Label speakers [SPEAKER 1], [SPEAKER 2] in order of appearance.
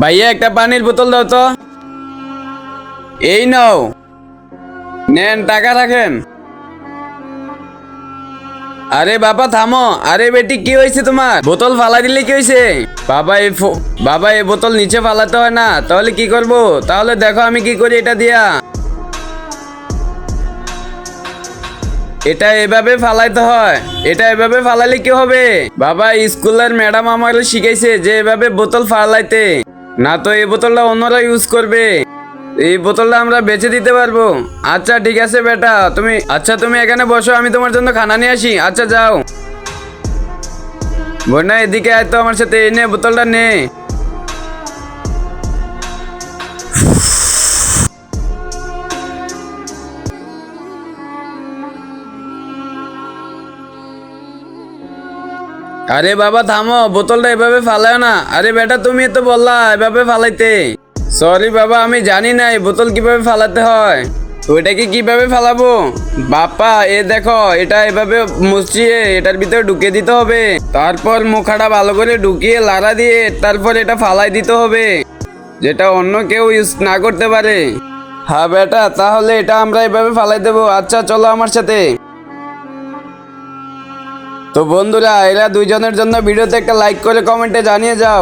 [SPEAKER 1] ভাইয়া একটা পানির বোতল দাও তো। এই নাও, নেন টাকা রাখেন। আরে বাবা থামো। আরে বেটি কি হয়েছে তোমার? বোতল ফালা দিলে কি হয়েছে? বাবা এই বোতল নিচে ফালাতে হয় না, তাহলে কি করব? তাহলে দেখো আমি কি করি এটা দিয়া। এটা এভাবে ফালাইতে হয়। এটা এভাবে ফালাইলে কি হবে? বাবা স্কুলের ম্যাডাম আমার শিখাইছে যে এভাবে বোতল ফালাইতে। না তো এই বোতলটা অন্যরা ইউজ করবে। এই বোতলটা আমরা বেচে দিতে পারবো। আচ্ছা ঠিক আছে বেটা, তুমি এখানে বসো, আমি তোমার জন্য খানা নিয়ে আসি। আচ্ছা যাও। বন্যা এদিকে আয় তো আমার সাথে, এই নে বোতলটা নে। আরে বাবা থামো, বোতলটা এভাবে ফালায় না। আরে বেটা তুমি তো বললা এভাবে ফালাইতে। সরি বাবা, আমি জানি না এই বোতল কিভাবে ফালাতে হয়। ওইটাকে কিভাবে ফালাবো? বাপ্পা এ দেখো, এটা এভাবে মুছিয়ে এটার ভিতরে ঢুকিয়ে দিতে হবে। তারপর মুখাটা ভালো করে ঢুকিয়ে লাড়া দিয়ে তারপর এটা ফালাই দিতে হবে, যেটা অন্য কেউ ইউজ না করতে পারে। হ্যাঁ বেটা, তাহলে এটা আমরা এভাবে ফালাই দেবো। আচ্ছা চলো আমার সাথে। তো বন্ধুরা, এরা দুইজনের জন্য ভিডিওতে একটা লাইক করে কমেন্টে জানিয়ে যাও।